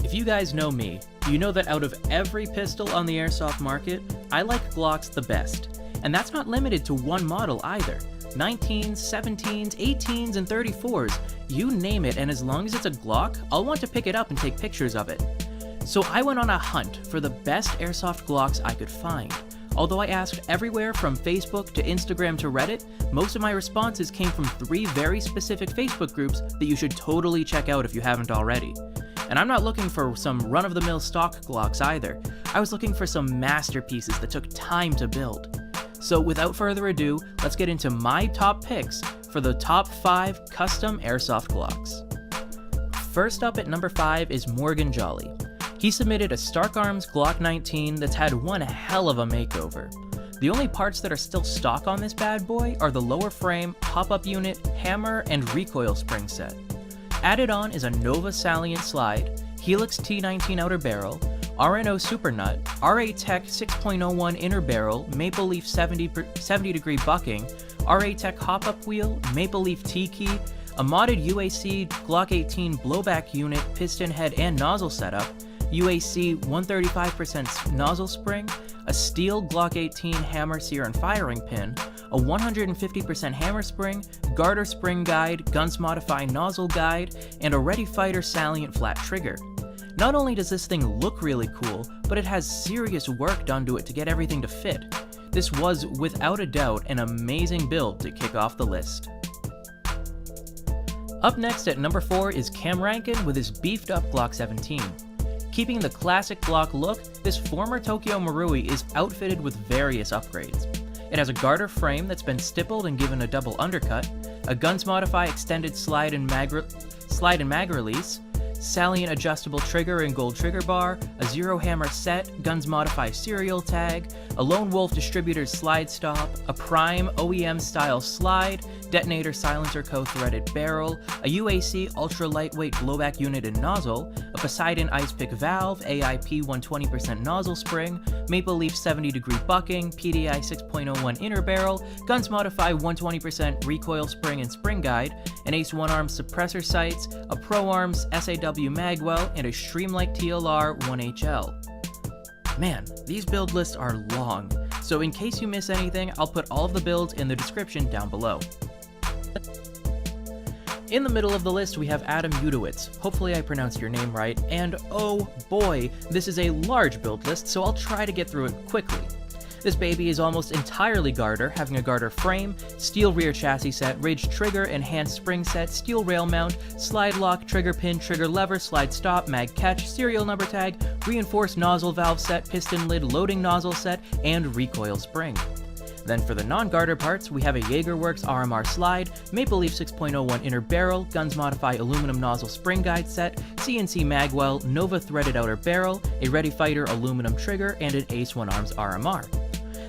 If you guys know me, you know that out of every pistol on the airsoft market, I like Glocks the best. And that's not limited to one model either. 19s, 17s, 18s, and 34s, you name it, and as long as it's a Glock, I'll want to pick it up and take pictures of it. So I went on a hunt for the best airsoft Glocks I could find. Although I asked everywhere from Facebook to Instagram to Reddit, most of my responses came from 3 very specific Facebook groups that you should totally check out if you haven't already. And I'm not looking for some run-of-the-mill stock Glocks either. I was looking for some masterpieces that took time to build. So without further ado, let's get into my top picks for the top 5 custom airsoft Glocks. First up at number 5 is Morgan Jolly. He submitted a Stark Arms Glock 19 that's had one hell of a makeover. The only parts that are still stock on this bad boy are the lower frame, pop-up unit, hammer, and recoil spring set. Added on is a Nova Salient slide, Helix T19 outer barrel, RNO Super Nut, RA Tech 6.01 inner barrel, Maple Leaf 70 degree bucking, RA Tech hop-up wheel, Maple Leaf T-key, a modded UAC Glock 18 blowback unit, piston head and nozzle setup, UAC 135% nozzle spring, a steel Glock 18 hammer sear and firing pin, a 150% hammer spring, garter spring guide, guns modify nozzle guide, and a Ready Fighter Salient flat trigger. Not only does this thing look really cool, but it has serious work done to it to get everything to fit. This was, without a doubt, an amazing build to kick off the list. Up next at number 4 is Cam Rankin with his beefed up Glock 17. Keeping the classic Glock look, this former Tokyo Marui is outfitted with various upgrades. It has a garter frame that's been stippled and given a double undercut, a Guns Modify extended slide and mag release, Salient adjustable trigger and gold trigger bar, a Zero Hammer set, Guns Modify serial tag, a Lone Wolf distributor's slide stop, a Prime OEM style slide, detonator silencer co-threaded barrel, a UAC ultra lightweight blowback unit and nozzle, a Poseidon ice pick valve, AIP 120% nozzle spring, Maple Leaf 70 degree bucking, PDI 6.01 inner barrel, Guns Modify 120% recoil spring and spring guide, an Ace 1 Arms suppressor sights, a Pro Arms SAW magwell, and a Streamlight TLR 1HL. Man, these build lists are long, so in case you miss anything, I'll put all of the builds in the description down below. In the middle of the list, we have Adam Udowitz. Hopefully I pronounced your name right, and oh boy, this is a large build list, so I'll try to get through it quickly. This baby is almost entirely garter, having a garter frame, steel rear chassis set, ridged trigger, enhanced spring set, steel rail mount, slide lock, trigger pin, trigger lever, slide stop, mag catch, serial number tag, reinforced nozzle valve set, piston lid loading nozzle set, and recoil spring. Then for the non-garter parts, we have a JagerWorks RMR slide, Maple Leaf 6.01 inner barrel, Guns Modify aluminum nozzle spring guide set, CNC magwell, Nova threaded outer barrel, a Ready Fighter aluminum trigger, and an Ace 1 Arms RMR.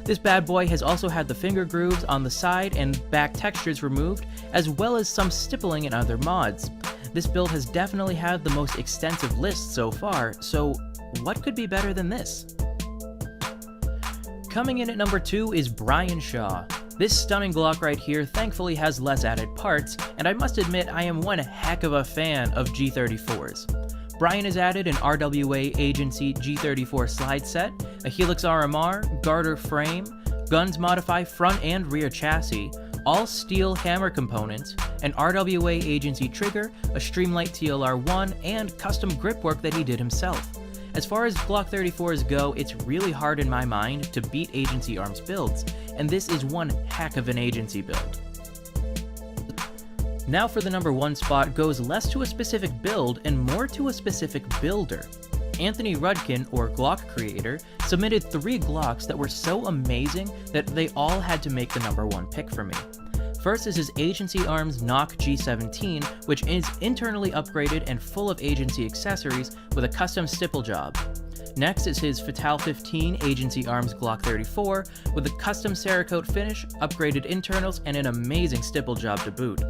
This bad boy has also had the finger grooves on the side and back textures removed, as well as some stippling and other mods. This build has definitely had the most extensive list so far, so what could be better than this? Coming in at number 2 is Brian Shaw. This stunning Glock right here thankfully has less added parts, and I must admit I am one heck of a fan of G34s. Brian has added an RWA Agency G34 slide set, a Helix RMR, garter frame, Guns Modify front and rear chassis, all steel hammer components, an RWA Agency trigger, a Streamlight TLR1, and custom grip work that he did himself. As far as Glock 34s go, it's really hard in my mind to beat Agency Arms builds, and this is one heck of an Agency build. Now for the number 1 spot goes less to a specific build and more to a specific builder. Anthony Rudkin, or Glock Creator, submitted 3 Glocks that were so amazing that they all had to make the number 1 pick for me. First is his Agency Arms Nock G17, which is internally upgraded and full of Agency accessories with a custom stipple job. Next is his Fatale 15 Agency Arms Glock 34 with a custom Cerakote finish, upgraded internals, and an amazing stipple job to boot.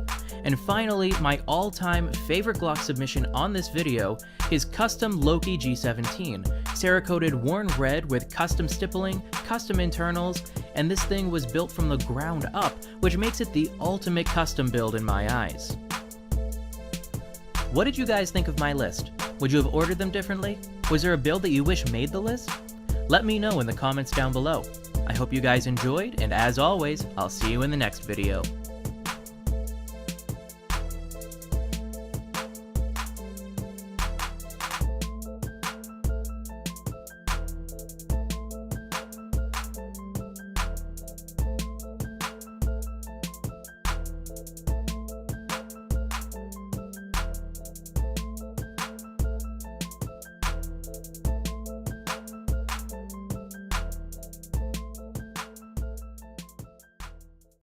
And finally, my all-time favorite Glock submission on this video, his custom Loki G17, Cerakoted worn red with custom stippling, custom internals, and this thing was built from the ground up, which makes it the ultimate custom build in my eyes. What did you guys think of my list? Would you have ordered them differently? Was there a build that you wish made the list? Let me know in the comments down below. I hope you guys enjoyed, and as always, I'll see you in the next video.